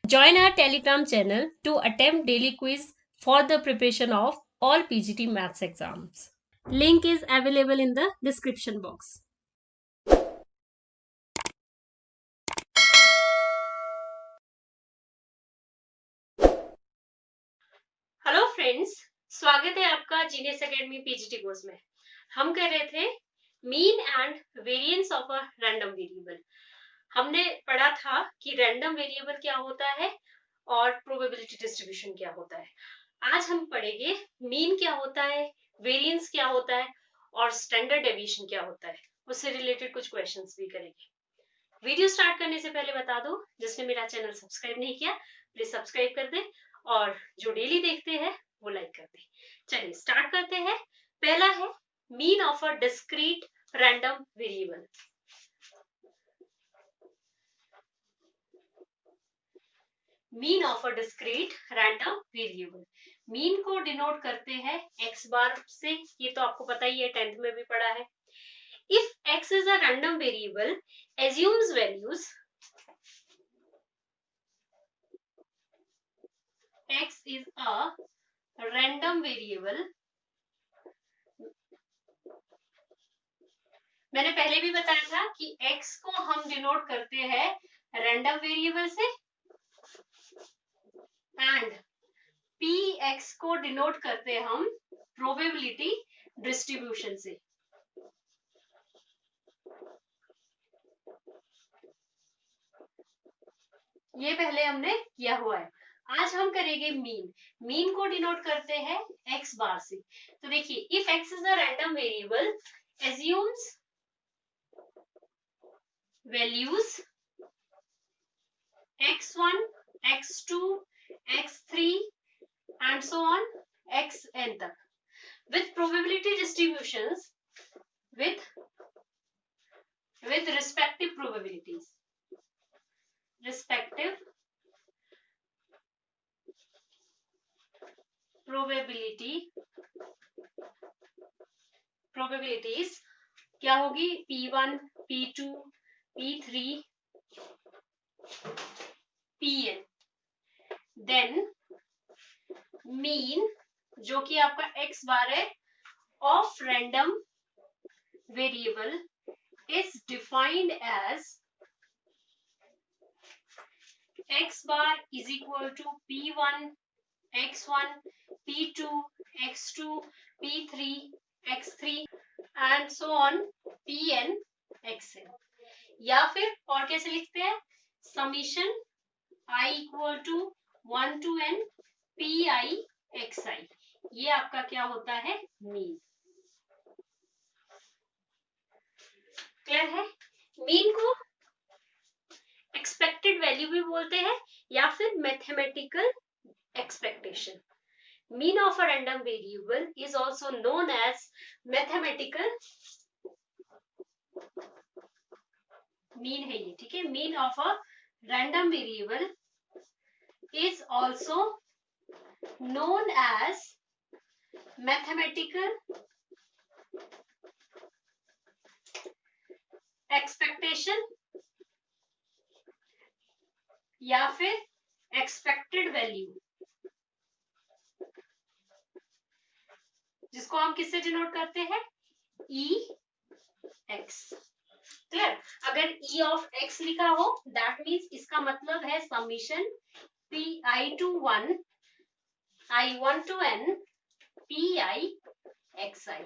Join our Telegram channel to attempt daily quiz for the preparation of all PGT maths exams. Link is available in the description box. Hello friends, स्वागत है आपका genius academy PGT course में। हम कर रहे थे mean and variance of a random variable. हमने पढ़ा था कि रैंडम वेरिएबल क्या होता है और प्रोबेबिलिटी डिस्ट्रीब्यूशन क्या होता है। आज हम पढ़ेंगे मीन क्या होता है, वेरिएंस क्या होता है और स्टैंडर्ड डेविएशन क्या होता है। उससे रिलेटेड कुछ क्वेश्चंस भी करेंगे। वीडियो स्टार्ट करने से पहले बता दो, जिसने मेरा चैनल सब्सक्राइब नहीं किया प्लीज सब्सक्राइब कर दे और जो डेली देखते हैं वो लाइक कर दे। चलिए स्टार्ट करते हैं। पहला है mean of a discrete random variable. Mean of a discrete random variable, mean को डिनोट करते हैं एक्स बार से। ये तो आपको पता ही है, 10th में भी पढ़ा है। If x is a random variable assumes values x is a random variable। मैंने पहले भी बताया था कि x को हम डिनोट करते हैं रैंडम वेरिएबल से एंड px को डिनोट करते हैं हम प्रोबेबिलिटी डिस्ट्रीब्यूशन से। ये पहले हमने किया हुआ है। आज हम करेंगे मीन। मीन को डिनोट करते हैं x बार से। तो देखिए, if x is a random variable assumes values x1 x2 x3 and so on xn तक with probability distributions with respective probabilities, respective probabilities क्या होगी, p1 p2 p3 pn। Then mean जो कि आपका x बार है of random variable is defined as x bar is equal to p1 x1 p2 x2 p3 x3 and so on pn xn। या फिर और कैसे लिखते हैं, summation i equal to 1 to n pi xi। ये आपका क्या होता है, मीन। क्लियर है? मीन को एक्सपेक्टेड वैल्यू भी बोलते हैं या फिर mathematical expectation. Mean of a random variable is also known as mathematical mean है ये, ठीक है। Mean of a random variable is also known as mathematical expectation या फिर एक्सपेक्टेड वैल्यू, जिसको हम किससे डिनोट करते हैं, ई एक्स। क्लियर? अगर ई ऑफ एक्स लिखा हो दैट मीन्स इसका मतलब है summation P i to 1 i 1 to n p I x i.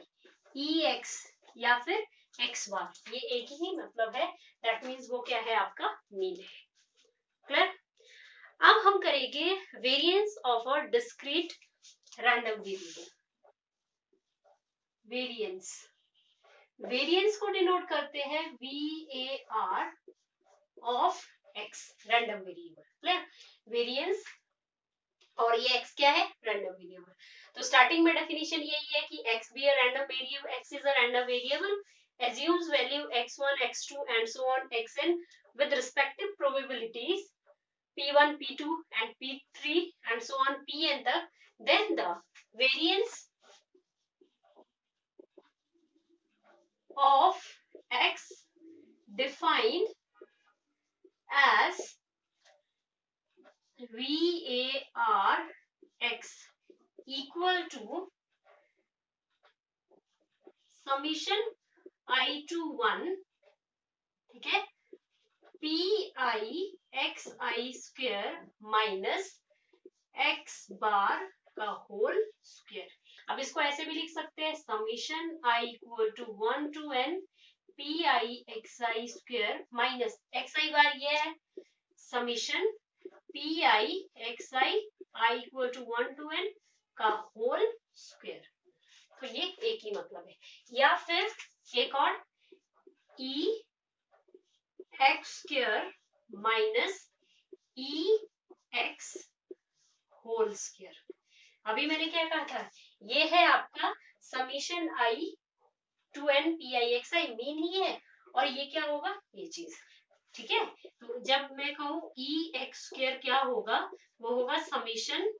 E x या फिर एक्स बार, ये एक ही मतलब है। दैट मीन्स वो क्या है, आपका मीन है। क्लियर? अब हम करेंगे variance of a discrete random variable. Variance, variance को डिनोट करते हैं VAR of x, random variable. Clear? Variance और ये x क्या है, रैंडम वेरिएबल। तो स्टार्टिंग में डेफिनेशन यही है कि x भी random variable, x is a random variable assumes value x1 x2 and so on xn with respective probabilities p1 p2 and p3 and so on pn तक। then the variance of x defined as equal to summation I to 1, ठीक है, P आई x आई square minus X bar का whole square. अब इसको ऐसे भी लिख सकते हैं, summation I equal to 1 to n P I x I square minus X I bar ये है, summation P I x I I equal to 1 to n का होल स्क्वेयर। तो ये एक ही मतलब है। या फिर एक और, e x square minus e x whole square. अभी मैंने क्या कहा था, ये है आपका summation i to n p I x i, mean ही है, और ये क्या होगा, ये चीज, ठीक है। तो जब मैं कहूँ ई एक्स स्क्वेयर क्या होगा, वो होगा summation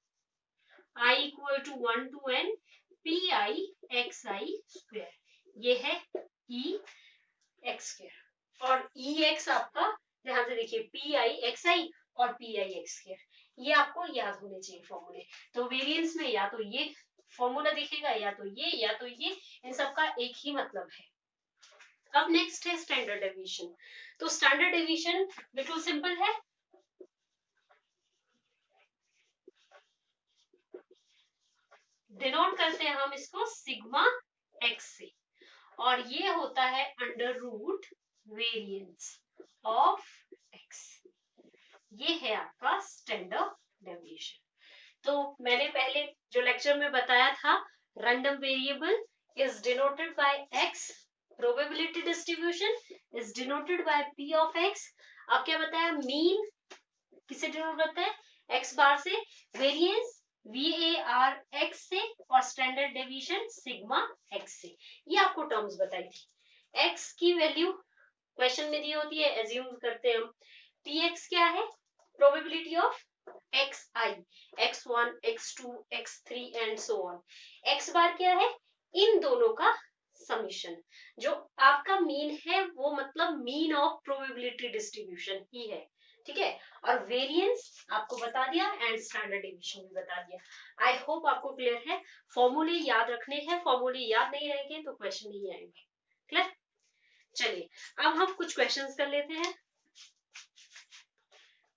I equal to 1 to n P I x I square, ये है ई एक्स स्क्वेयर। और ई एक्स आपका ध्यान से देखिए, पी आई एक्स आई और पी आई एक्स स्क्वेयर, ये आपको याद होने चाहिए फॉर्मूले। तो वेरिएंस में या तो ये फॉर्मूला दिखेगा, या तो ये, इन सबका एक ही मतलब है। अब नेक्स्ट है स्टैंडर्ड डेविएशन। तो स्टैंडर्ड डेविएशन बिल्कुल सिंपल है, डिनोट करते हैं हम इसको सिग्मा एक्स से, और ये होता है under root variance of x. ये है आपका स्टैंडर्ड डेविएशन। तो मैंने पहले जो लेक्चर में बताया था, random variable is denoted by x, probability distribution is denoted by P of x. अब क्या बताया, मीन किसे डिनोट करता है, एक्स बार से, वेरिएंस VAR एक्स से, और स्टैंडर्ड डेविएशन सिग्मा एक्स से। ये आपको टर्म्स बताई थी। एक्स की वैल्यू क्वेश्चन में दी होती है, एज्यूम करते हैं हम। px क्या है, probability of xi, x1 x2 x3 and so on. x बार क्या है, इन दोनों का समीशन। जो आपका मीन है वो मतलब मीन ऑफ प्रोबेबिलिटी डिस्ट्रीब्यूशन ही है, ठीक है। और वेरिएंस आपको बता दिया, एंड स्टैंडर्ड डेविएशन भी बता दिया। आई होप आपको क्लियर है। फॉर्मूले याद रखने हैं, फॉर्मूले याद नहीं रहेंगे तो क्वेश्चन नहीं आएंगे। क्लियर। चलिए अब हम कुछ क्वेश्चंस कर लेते हैं।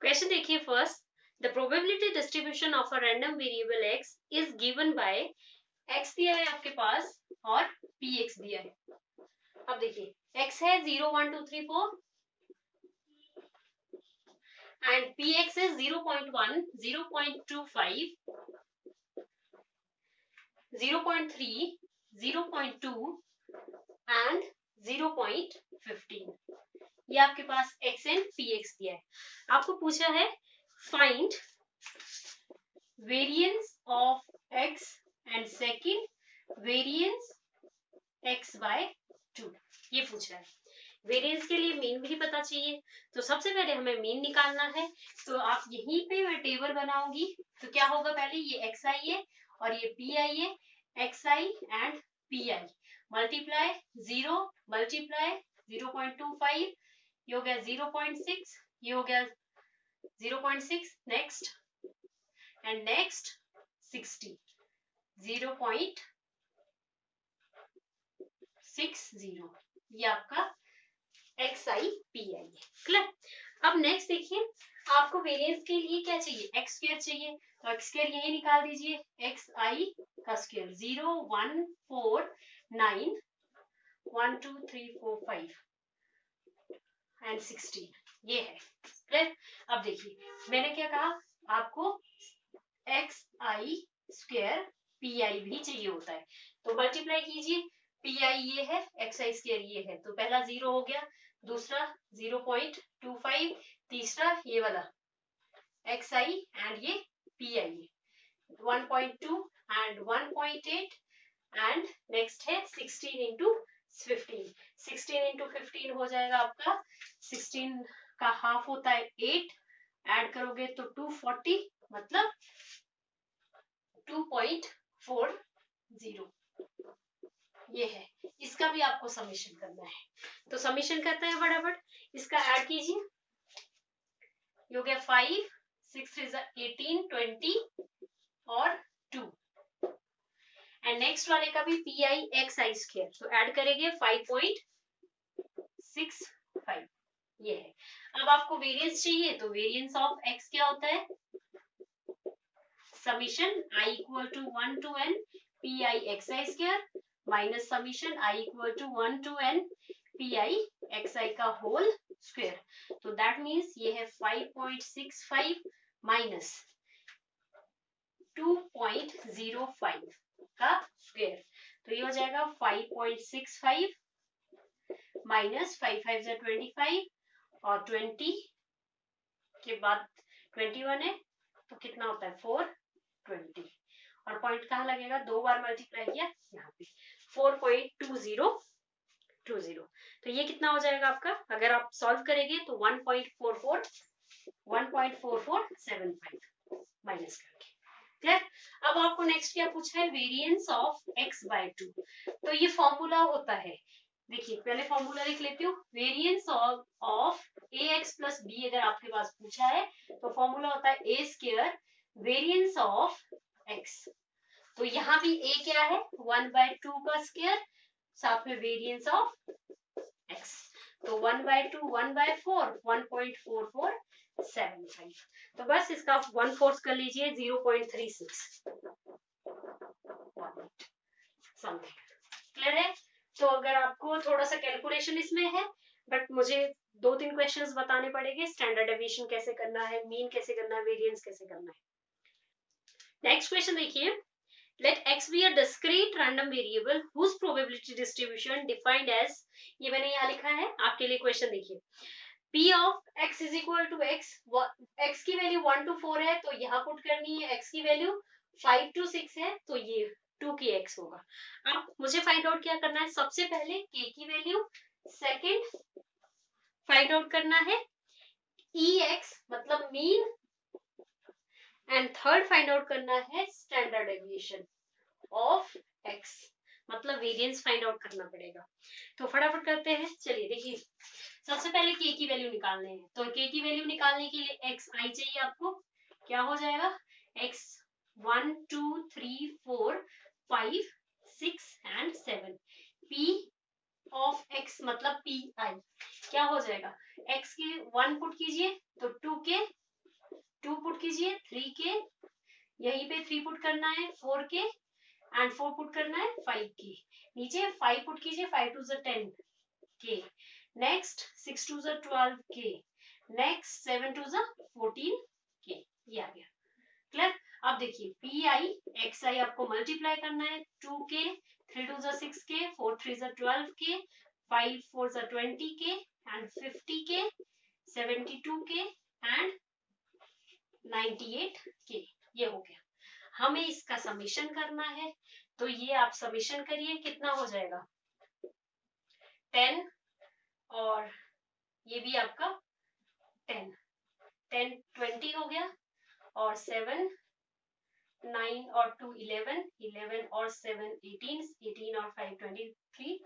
क्वेश्चन देखिए first, the probability distribution of a random variable x is given by, x दिया है आपके पास और px दिया है। अब देखिए x है 0 1 2 3 4 and px is 0.1 0.25 0.3 0.2 and 0.15। ये आपके पास x एंड px दिया है। आपको पूछा है find variance of x and second variance x by 2, ये पूछा है। वेरिएंस के लिए मीन भी पता चाहिए, तो सबसे पहले हमें मीन निकालना है। तो आप यहीं पे मैं टेबल बनाऊंगी, तो क्या होगा, पहले ये xi है और ये pi है, xi and pi multiply 0 multiply 0.25, ये हो गया 0.6, ये हो गया 0.6, नेक्स्ट एंड नेक्स्ट 60 0.60, ये आपका xi pi है। क्लियर। अब नेक्स्ट देखिए, आपको वेरिएंस के लिए क्या चाहिए, एक्स स्क्वायर चाहिए, तो एक्स स्क्वायर यही निकाल दीजिए, xi का स्क्वायर 0 1 4 9 1 2 3 4 5 एंड 16, ये है। क्लियर। अब देखिए मैंने क्या कहा, आपको xi स्क्वायर pi भी चाहिए होता है, तो मल्टीप्लाई कीजिए, pi ये है, xi स्क्वायर ये है, तो पहला 0 हो गया, दूसरा 0.25, तीसरा ये वाला xi एंड ये pi 1.2 एंड 1.8 एंड नेक्स्ट है 16 इंटू 15, 16 इंटू 15 हो जाएगा आपका, 16 का हाफ होता है 8, ऐड करोगे तो 240, मतलब 2.40, ये है। इसका भी आपको समीशन करना है, तो समीशन करते हैं फटाफट, इसका ऐड कीजिए, ये हो गया 5 6 3 18 20 और 2, एंड नेक्स्ट वाले का भी P I x I square, तो ऐड करेंगे 5.65, ये है। अब आपको वेरिएंस चाहिए, तो वेरिएंस ऑफ एक्स क्या होता है, summation I equal to 1 to n P I x I square minus summation I equal to 1 to n P I x I का होल स्क्वायर। तो दैट मीन्स ये है 5.65 माइनस 2.05 का स्क्वायर, तो ये हो जाएगा 5.65 माइनस 5 5 25 और 20 के बाद 21 है, तो कितना होता है 420, और पॉइंट कहाँ लगेगा, 2 बार मल्टीप्लाई किया यहाँ पे 4.2020, तो ये कितना हो जाएगा आपका, अगर आप सॉल्व करेंगे तो 1.4475 माइनस करके। क्लियर। अब आपको नेक्स्ट क्या पूछा है, वेरिएंस ऑफ x बाय 2, तो ये फॉर्मूला होता है, देखिए पहले फॉर्मूला लिख लेती हूँ, variance of ax plus b अगर आपके पास पूछा है तो फॉर्मूला होता है a square variance of x, तो यहाँ भी a क्या है 1/2 का स्क्वायर, साथ में वेरिएंस ऑफ x, तो 1/2 1/4 1.4475, तो बस इसका 1/4 कर लीजिए 0.36 समथिंग। क्लियर है। तो अगर आपको थोड़ा सा कैलकुलेशन इसमें है, बट मुझे 2-3 क्वेश्चंस बताने पड़ेंगे, स्टैंडर्ड डेविएशन कैसे करना है, मीन कैसे करना है, वेरिएंस कैसे करना है। नेक्स्ट क्वेश्चन देखिए, let x be a discrete random variable whose probability distribution defined as, ये मैंने यहाँ लिखा है आपके लिए क्वेश्चन देखिए, p of x is equal to x की वैल्यू 1 to 4 है, तो यहाँ पुट करनी है, x की वैल्यू 5 to 6 है, तो ये 2 की x होगा। अब मुझे फाइंड आउट क्या करना है, सबसे पहले k की वैल्यू, सेकंड फाइंड आउट करना है ex मतलब mean, and third find out करना है स्टैंडर्ड डेविएशन ऑफ x, मतलब वेरिएंस फाइंड आउट करना पड़ेगा। तो फटाफट करते हैं, चलिए देखिए, सबसे पहले k की वैल्यू निकालने हैं, तो k की वैल्यू निकालने के लिए x i चाहिए आपको, क्या हो जाएगा x 1 2 3 4 5 6 and 7, p of x मतलब pi क्या हो जाएगा, x के 1 पुट कीजिए तो 2 के 2 पुट कीजिए, 3 के यहीं पे 3 पुट करना है, 4 के एंड 4 पुट करना है 5 के, नीचे 5 पुट कीजिए, 5 2 10 के, नेक्स्ट 6 2 12 के, नेक्स्ट 7 2 14 के, ये आ गया। क्लियर। अब देखिए पी आई एक्स आई आपको मल्टीप्लाई करना है, 2 के 3 2 6 के, 4 3 12 के, 5 4 20 के एंड 50 के, 72 के एंड 98 के, ये हो गया। हमें इसका समीशन करना है, तो ये आप समीशन करिए, कितना हो जाएगा 10, और ये भी आपका 10 20 हो गया, और 7 9 और 2 11 11 और 7 18 और 5 23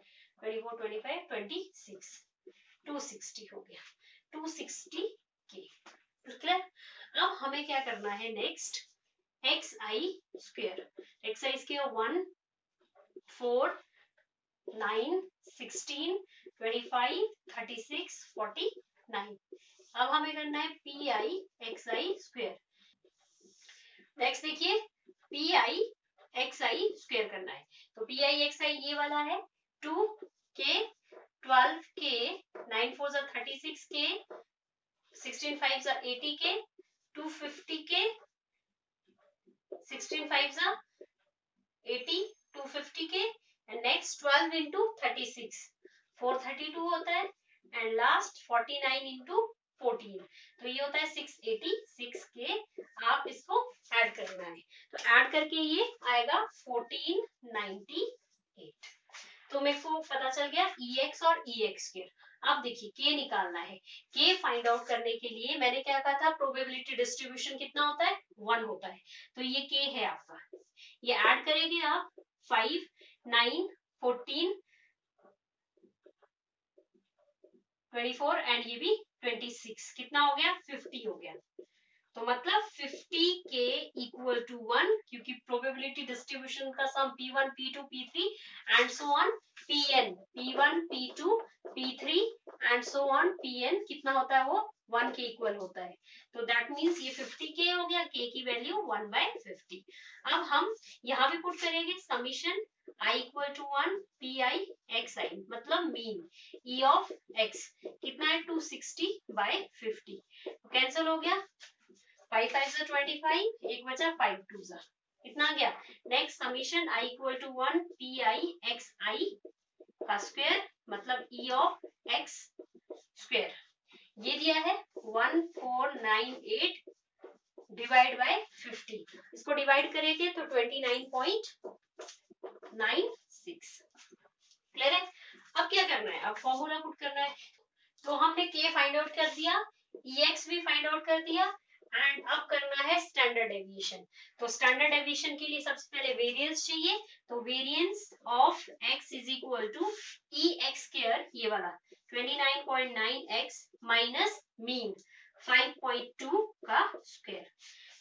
24 25 26 260 हो गया, 260 के। क्लियर। अब हमें क्या करना है नेक्स्ट, एक्स आई स्क्वायर 1 4 9 16 25 36 49, अब हमें करना है P I x I square. Next देखिए P I x I square करना है, तो पी आई एक्स आई ये वाला है, 2 के 12 के 9 4 36 के 16 5 80 के 250 के 16 5 80 250 के, एंड नेक्स्ट 12 इंटू 36 432 होता है, एंड लास्ट 49 इंटू 14, तो ये होता है 686 के। आप इसको ऐड करना है, तो ऐड करके ये आएगा 1498, तो मेरे को पता चल गया ex और ex स्क्वायर। अब देखिए k निकालना है, k फाइंड आउट करने के लिए मैंने क्या कहा था, प्रोबेबिलिटी डिस्ट्रीब्यूशन कितना होता है 1 होता है, तो ये k है आपका, ये ऐड करेंगे आप 5 9 14 24 एंड ये भी 26, कितना हो गया 50 हो गया। तो मतलब 50k इक्वल टू 1, क्योंकि प्रोबेबिलिटी डिस्ट्रीब्यूशन का सम P1 P2 P3 and so on Pn, P1 P2 P3 and so on Pn कितना होता है वो 1 के इक्वल होता है। तो दैट मीन्स ये 50k हो गया, k की वैल्यू 1/50। अब हम यहाँ भी पुट करेंगे summation i equal to 1 pi xi, मतलब मीन e ऑफ x कितना है 260/50, कैंसिल हो गया, 5 5 जा 25, एक बचा 5 2 जा, कितना आ गया। Next summation i equal to 1 pi xi का स्क्वायर, मतलब e ऑफ x स्क्वायर, ये दिया है 1498 डिवाइड बाय 50, इसको डिवाइड करेंगे तो 29.96। क्लियर है। अब क्या करना है, अब फॉर्मूला पुट करना है। तो हमने k फाइंड आउट कर दिया, ex भी फाइंड आउट कर दिया, एंड अब करना है स्टैंडर्ड डेविएशन। तो स्टैंडर्ड डेविएशन के लिए सबसे पहले वेरिएंस चाहिए, तो variance of x is equal to e x square, ये वाला 29.9x माइनस मीन 5.2 का स्क्वायर,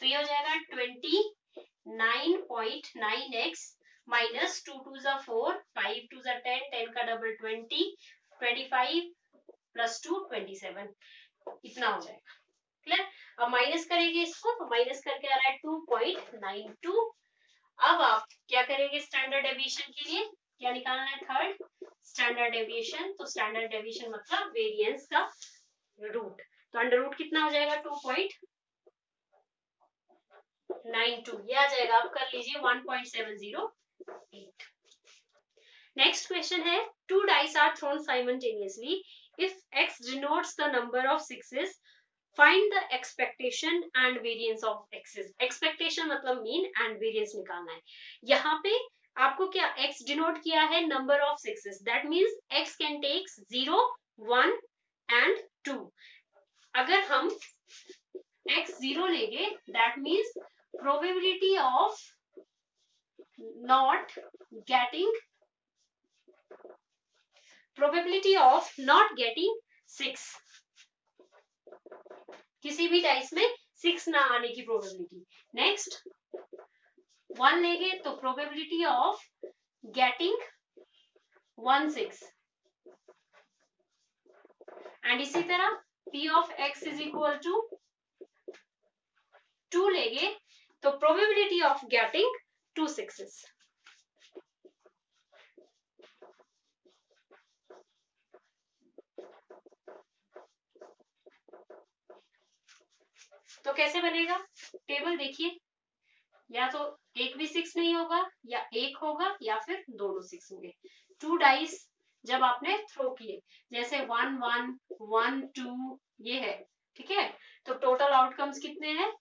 तो ये हो जाएगा 29.9x माइनस 2 2 जा 4, 5 2 जा 10, 10 का डबल 20, 25 प्लस 2 27, इतना हो जाएगा। क्लियर। अब माइनस करेंगे इसको, तो माइनस करके आ रहा है 2.92। अब आप क्या करेंगे स्टैंडर्ड डेविएशन के लिए, क्या निकालना है, थर्ड स्टैंडर्ड डेविएशन। तो स्टैंडर्ड डेविएशन मतलब वेरिएंस का रूट, तो अंडर रूट कितना हो जाएगा 2.92, ये आ जाएगा, आप कर लीजिए 1.708। नेक्स्ट क्वेश्चन है, two dice are thrown simultaneously, if x denotes the number of sixes, find the expectation and variance of x's. Expectation मतलब मीन एंड वेरिएंस निकालना है। यहाँ पे आपको क्या x डिनोट किया है number of sixes, that means x can take 0 1 and 2। अगर हम x 0 लेंगे that means probability of not getting 6, किसी भी डाइस में 6 ना आने की प्रोबेबिलिटी। नेक्स्ट 1 लेंगे तो प्रोबेबिलिटी ऑफ गेटिंग 1 6, एंड इसी तरह p of x is equal to 2 लेंगे तो प्रोबेबिलिटी ऑफ गेटिंग 2 6s। तो कैसे बनेगा टेबल, देखिए, या तो एक भी 6 नहीं होगा, या एक होगा, या फिर दोनों 6 होंगे। 2 डाइस जब आपने थ्रो किए, जैसे 1 1 1 2 ये है, ठीक है, तो टोटल आउटकम्स कितने हैं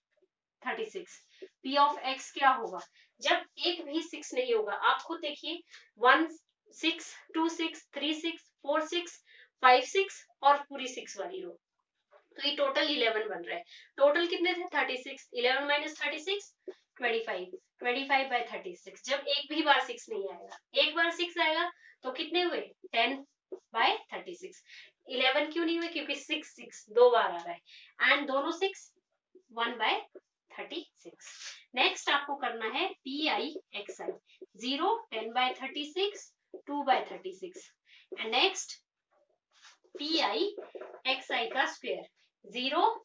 36। p ऑफ x क्या होगा, जब एक भी 6 नहीं होगा, आप खुद देखिए 1 6 2 6 3 6 4 6 5 6 और पूरी 6 वाली रो, तो ये टोटल 11 बन रहा है। टोटल कितने थे 36, 11 माइनस 36 25, 25 बाय 36। जब एक भी बार 6 नहीं आएगा, एक बार 6 आएगा तो कितने हुए 10 बाय 36। 11 क्यों नहीं हुए, क्योंकि 6 6 दो बार आ रहा है, एंड दोनों 6 1 बाय 36। नेक्स्ट आपको करना है P I x I, 0 10 by 36 2 by 36, and next P I x I का स्क्वायर, 0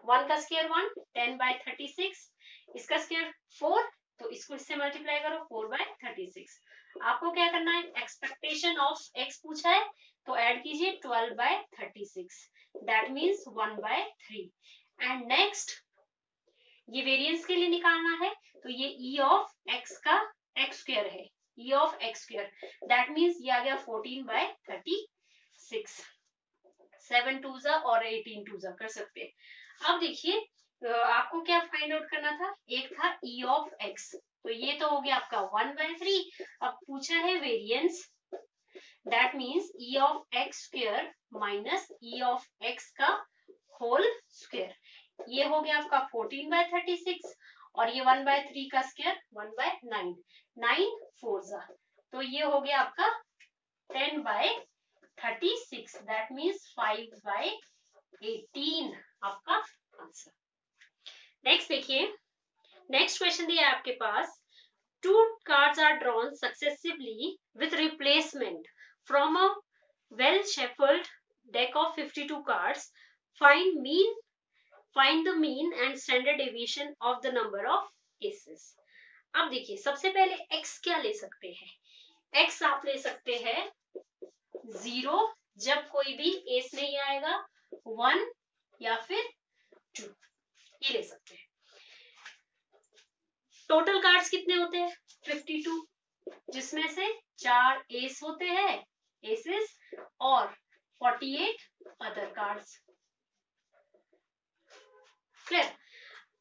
1 का स्क्वायर 1 10 बाय 36, इसका स्क्वायर 4, तो इसको इससे मल्टीप्लाई करो 4 बाय 36। आपको क्या करना है, एक्सपेक्टेशन ऑफ x पूछा है तो ऐड कीजिए 12 by 36, that means 1 by 3। And next ये वेरिएंस के लिए निकालना है, तो ये e ऑफ x का x स्क्वायर है, e of x square, that means ये आ गया 14 बाय 36। 7 2 जा और 18 2 जा कर सकते हैं। अब देखिए आपको क्या फाइंड आउट करना था, एक था e ऑफ x, तो ये तो हो गया आपका 1/3। अब पूछा है variance, that means e of x square minus e of x का होल स्क्वायर, ये हो गया आपका 14 बाय 36, और ये 1/3 का स्क्वायर 1/9, 9 4 जा, तो ये हो गया आपका 10 बाय 36, दैट मींस 5 बाय 18 आपका आंसर। नेक्स्ट देखिए, नेक्स्ट क्वेश्चन दिया है आपके पास, two cards are drawn successively with replacement from a well shuffled deck of 52 cards. Find the mean and standard deviation of the number of aces. अब देखिए, सबसे पहले x क्या ले सकते हैं? x आप ले सकते हैं 0 जब कोई भी एस नहीं आएगा, 1 या फिर 2, ये ले सकते हैं। टोटल कार्ड्स कितने होते हैं? 52, जिसमें से 4 एस होते हैं, एसेस, और 48 अदर कार्ड्स। क्लियर?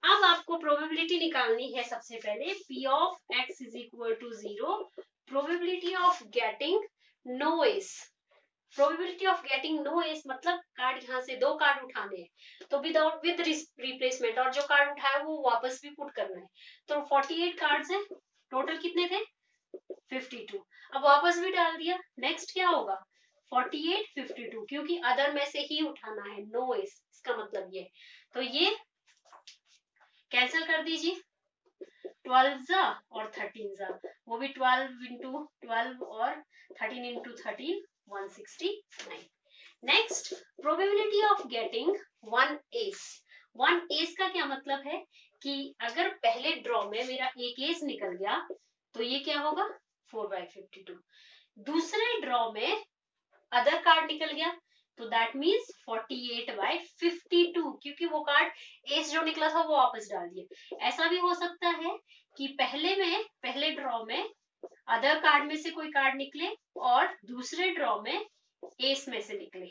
अब आपको प्रोबेबिलिटी निकालनी है। सबसे पहले P of x is equal to 0, probability of getting no ace. Probability of getting no ace मतलब कार्ड यहाँ से 2 कार्ड उठाने हैं, तो विदाउट विद रिप्लेसमेंट, और जो कार्ड उठाया वो वापस भी पुट करना है। तो 48 कार्ड्स हैं, टोटल कितने थे? 52। अब वापस भी डाल दिया, नेक्स्ट क्या होगा? 48 52, क्योंकि अदर में से ही उठाना है, नो एस, इसका मतलब ये। तो ये कैंसिल कर दीजिए, 12 जा और 13 जा, वो भी 12 इंटू 12 और 13 into 13, 169। Next, probability of getting 1 S. 1 S का क्या मतलब है कि अगर पहले ड्रॉ में मेरा एक एस निकल गया तो ये क्या होगा? 4/52। दूसरे ड्रॉ में अदर कार्ड निकल गया तो दैट मीन्स 48/52, क्योंकि वो कार्ड एस जो निकला था वो वापस डाल दिया। ऐसा भी हो सकता है कि पहले ड्रॉ में अदर कार्ड में से कोई कार्ड निकले और दूसरे ड्रॉ में एस में से निकले,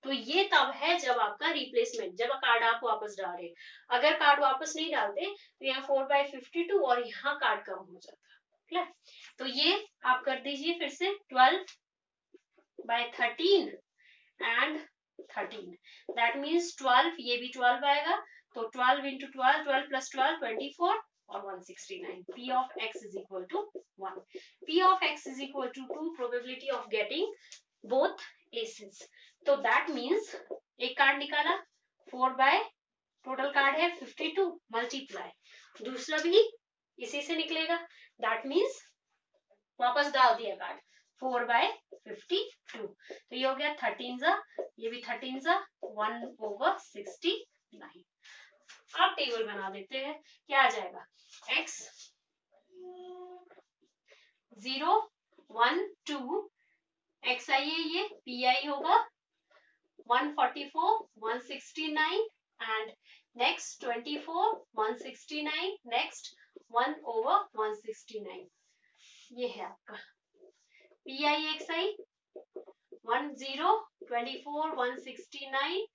तो ये तब है जब आपका रिप्लेसमेंट, जब कार्ड आप वापस डाल रहे। अगर कार्ड वापस नहीं डालते तो यहाँ 4/52 और यहाँ कार्ड कम हो जाता। क्लियर? तो ये आप कर दीजिए फिर से, 12/13 एंड 13, दैट मीन्स 12, ये भी 12 आएगा, तो 12 इंटू 12, 12 प्लस 12, 24 और 169। P of x is equal to 1. P of x is equal to 2, probability of getting both aces. तो दैट मीन्स एक कार्ड निकाला, 4 बाय टोटल कार्ड है 52 मल्टीप्लाई, दूसरा भी इसी से निकलेगा, दैट मीन्स वापस डाल दिया कार्ड, 4/52। तो ये हो गया 13 जा, ये भी 13 जा, 1/69। अब टेबल बना देते हैं, क्या आ जाएगा? x 0 1 2, x आई है, ये p आई होगा 144 169, एंड नेक्स्ट 24 169, नेक्स्ट 1/169। ये है आपका पी आई एक्स आई 10 24 169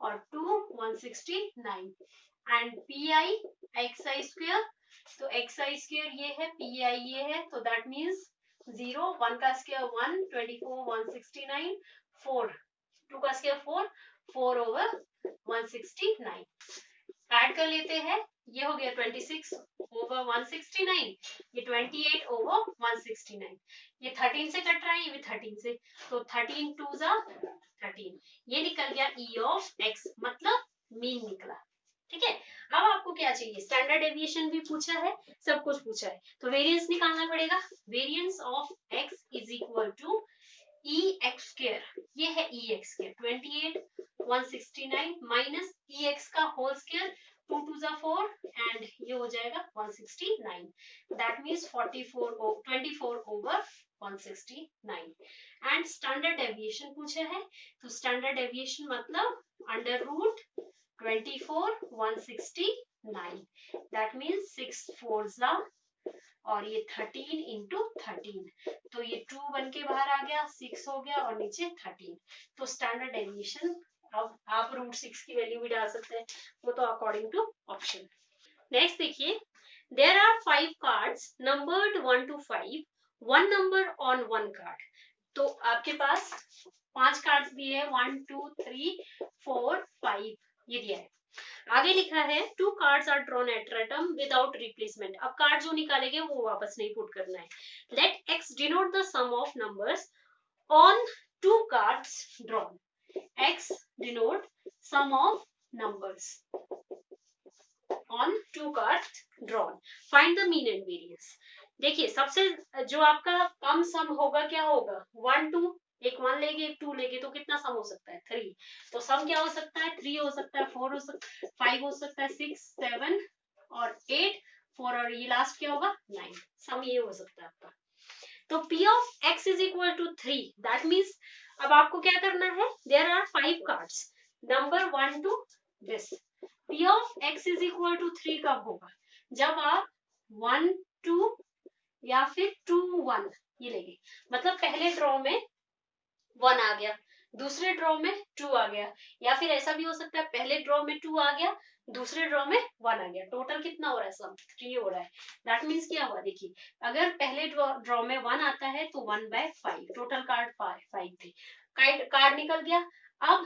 और 2 169, and P I x I square, तो एक्स आई स्क्वेयर ये है, पी आई ये है, तो दैट मीन्स 0 1 का स्क्वेयर 1 24 169, 4 2 का स्क्वेयर 4 4/169। ऐड कर लेते हैं, ये हो गया 26/169, ये 28/169, ये 13 से कट रहा है, ये भी 13 से, तो 13 2 जा 13, ये निकल गया E ऑफ x, मतलब मीन निकला। ठीक है? अब आपको क्या चाहिए? स्टैंडर्ड डेविएशन भी पूछा है, सब कुछ पूछा है, तो वेरिएंस निकालना पड़ेगा। Variance of x is equal to e x square, ये है e x square, 28/169 minus e x का होल स्क्वायर, 2 2 जा 4, एंड ये हो जाएगा 169, that means 24/169। And standard deviation पूछा है, तो स्टैंडर्ड डेविएशन मतलब अंडर रूट 24/169, दैट मीन्स 6 4 जा और ये 13 इंटू 13, तो ये 2 बन के बाहर आ गया, 6 हो गया और नीचे 13, तो स्टैंडर्ड डेविएशन, अब आप √6 की वैल्यू भी डाल सकते हैं, वो तो अकॉर्डिंग टू ऑप्शन। नेक्स्ट देखिए, there are 5 cards numbered 1 to 5, 1 number on 1 card. तो आपके पास 5 कार्ड्स दिए हैं, 1 2 3 4 5, ये दिया है। आगे लिखा है 2 cards are drawn at random without replacement. अब कार्ड जो निकालेंगे वो वापस नहीं पुट करना है। Let x denote the sum of numbers on 2 cards drawn. x denote sum of numbers on 2 cards drawn. Find the mean and variance. देखिए सबसे जो आपका कम सम होगा क्या होगा 1 2, एक 1 लेंगे एक 2 लेंगे तो कितना सम हो सकता है 3. तो सम क्या हो सकता है 3 हो सकता है 4 हो सकता है 5 हो सकता है 6 7 और 8 4 और ये लास्ट क्या होगा 9. सम ये हो सकता है आपका. तो P of x is equal to 3. That means अब आपको क्या करना है there are 5 cards number 1 to this. P of x is equal to 3 कब होगा जब आप 1 2 या फिर 2 1 ये लेंगे. मतलब पहले ड्रॉ में 1 आ गया दूसरे ड्रॉ में 2 आ गया या फिर ऐसा भी हो सकता है पहले ड्रॉ में 2 आ गया दूसरे ड्रॉ में 1 आ गया. टोटल कितना हो रहा है सम 3 हो रहा है. दैट मीन्स क्या हुआ देखिए अगर पहले ड्रॉ में 1 आता है तो 1/5 टोटल कार्ड 5 थे. कार्ड निकल गया. अब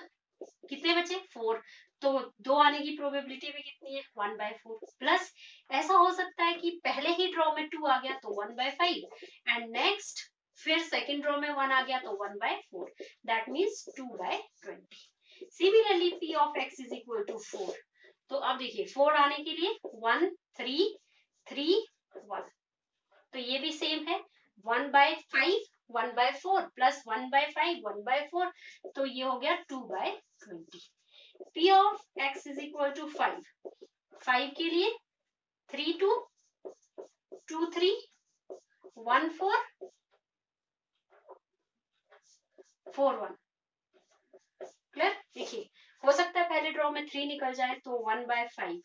कितने बचे 4 तो 2 आने की प्रोबेबिलिटी भी कितनी है 1/4 प्लस ऐसा हो सकता है कि पहले ही ड्रॉ में 2 आ गया तो 1/5 एंड नेक्स्ट फिर सेकंड ड्रॉ में 1 आ गया तो 1/4 that means 2/20. Similarly P of x is equal to 4. तो अब देखिए 4 आने के लिए 1 3 3 1 तो ये भी सेम है 1/5 1/4 प्लस 1/5 1/4 तो ये हो गया 2/20. P of x is equal to 5. 5 के लिए 3 2 2 3 1 4 4 1. क्लियर. देखिए हो सकता है पहले ड्रॉ में 3 निकल जाए तो 1/5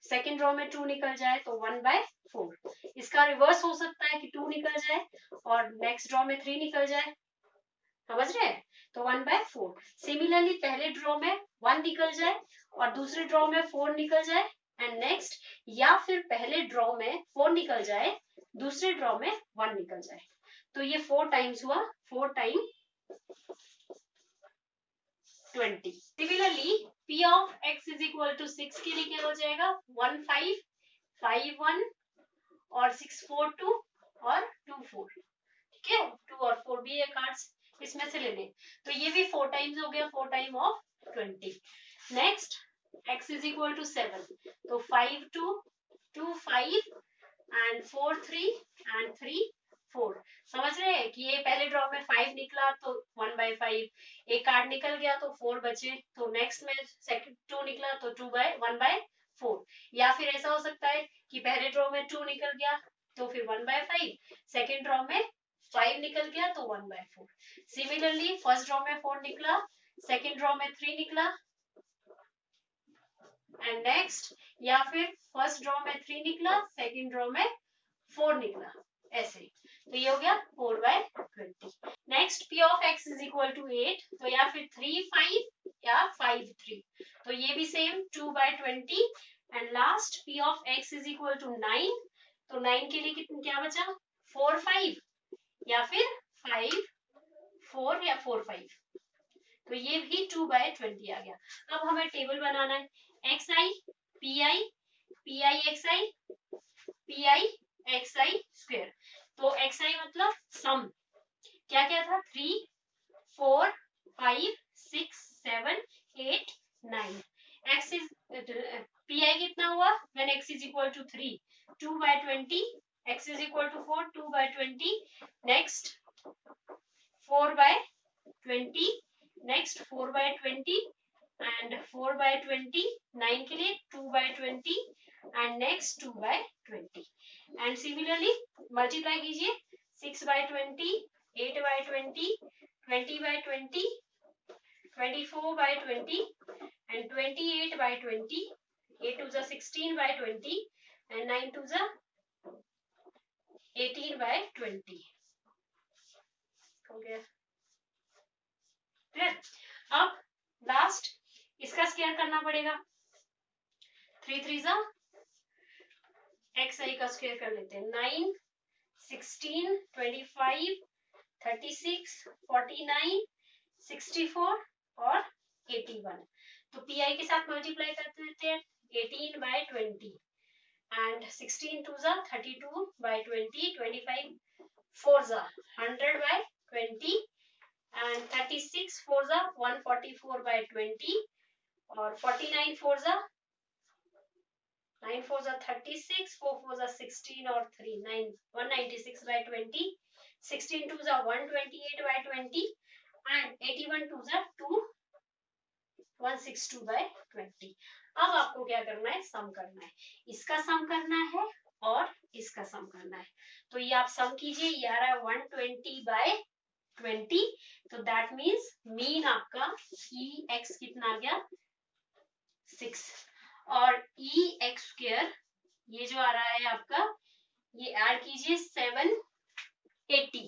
सेकेंड ड्रॉ में 2 निकल जाए तो 1/4. इसका रिवर्स हो सकता है कि 2 निकल जाए और नेक्स्ट ड्रॉ में 3 निकल जाए. समझ रहे हैं तो 1/4. सिमिलरली पहले ड्रॉ में 1 निकल जाए और दूसरे ड्रॉ में 4 निकल जाए एंड नेक्स्ट या फिर पहले ड्रॉ में 4 निकल जाए दूसरे ड्रॉ में 1 निकल जाए तो ये 4 टाइम्स हुआ 4 time 20. Similarly P of x is equal to 6 के लिए क्या हो जाएगा 1 5 5 1 और 6 4 2 और 2 4. ठीक है 2 और 4 भी है कार्ड्स इसमें से लेने तो ये भी 4 टाइम्स हो गया 4 time of 20. Next x is equal to 7 तो 5 2 2 5 and 4 3 and 3 4. समझ रहे हैं कि ये पहले ड्रॉ में 5 निकला तो 1/5 एक कार्ड निकल गया तो 4 बचे तो नेक्स्ट में सेकंड 2 निकला तो 1/4 या फिर ऐसा हो सकता है कि पहले ड्रॉ में 2 निकल गया तो फिर 1/5 सेकंड ड्रॉ में 5 निकल गया तो 1/4. सिमिलरली फर्स्ट ड्रॉ में 4 निकला सेकंड ड्रॉ में 3 निकला एंड नेक्स्ट या फिर फर्स्ट ड्रॉ में 3 निकला सेकंड ड्रॉ में 4 निकला ऐसे तो ये हो गया 4/20. Next P of x is equal to 8 तो या फिर 3 5 या 5 3 तो ये भी same 2/20 and last P of x is equal to 9 तो 9 के लिए कितना क्या बचा 4 5 या फिर 5 4 या 4 5 तो ये भी 2/20 आ गया. अब हमें टेबल बनाना है xi pi pi xi pi xi square. तो xi मतलब सम क्या क्या था 3 4 5 6 7 8 9. x is pi कितना हुआ when x is equal to 3 2/20 x is equal to 4 2/20 next 4/20 next 4/20 and 4/20 9 के लिए 2/20 and next 2/20 and similarly multiply कीजिए 6/20 8/20 20/20 24/20 and 28/20 8 to the 16/20 and 9 to the 18/20 हो गया. अब लास्ट इसका स्क्वायर करना पड़ेगा 3 3 जा xi का स्क्वायर कर लेते हैं 9 16 25 36 49 64 और 81 तो pi के साथ मल्टीप्लाई कर देते हैं 18/20 and 16 2 जा 32/20 25 4 जा 100/20 and 36 4 जा 144/20 और 49 4 जा 9 4 जा 36, 4 4 जा 16 और 3 9 196 by 20, 16 2 जा 128 by 20 and 81 2 जा 2 162 by 20। अब आपको क्या करना है, सम करना है, इसका सम करना है और इसका सम करना है। तो ये आप सम कीजिए, ये आ रहा है 120 by 20, तो दैट मीन्स मीन आपका ई एक्स कितना आ गया 6 और ई एक्स स्क्वायर ये जो आ रहा है आपका, ये ऐड कीजिए 780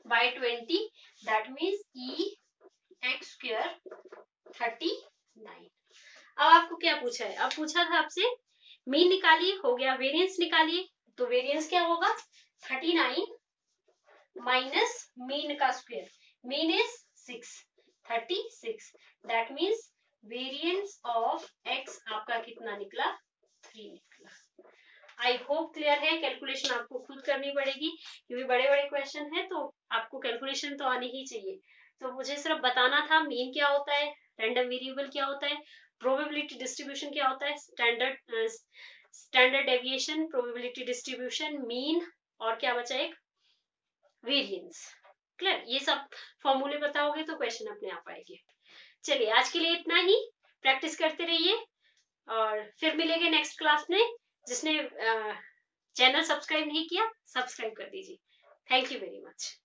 by 20, that means E x square 39। अब आपको क्या पूछा है, अब पूछा था आपसे मीन निकालिए, हो गया, वेरिएंस निकालिए, तो वेरिएंस क्या होगा 39 माइनस मीन का square, mean is 6 36, that means variance of x आपका कितना निकला 3 निकला। आई होप क्लियर है, कैलकुलेशन आपको खुद करनी पड़ेगी क्योंकि बड़े बड़े क्वेश्चन है तो आपको कैलकुलेशन तो आनी ही चाहिए। तो मुझे सिर्फ बताना था मीन क्या होता है, रैंडम वेरिएबल क्या होता है, प्रोबेबिलिटी डिस्ट्रीब्यूशन क्या होता है, standard deviation, probability distribution, mean और क्या बचा एक वेरिएंस। क्लियर, ये सब फॉर्मूले बताओगे तो क्वेश्चन अपने आप आएंगे। चलिए आज के लिए इतना ही, प्रैक्टिस करते रहिए और फिर मिलेंगे नेक्स्ट क्लास में। जिसने चैनल सब्सक्राइब नहीं किया सब्सक्राइब कर दीजिए। Thank you very much.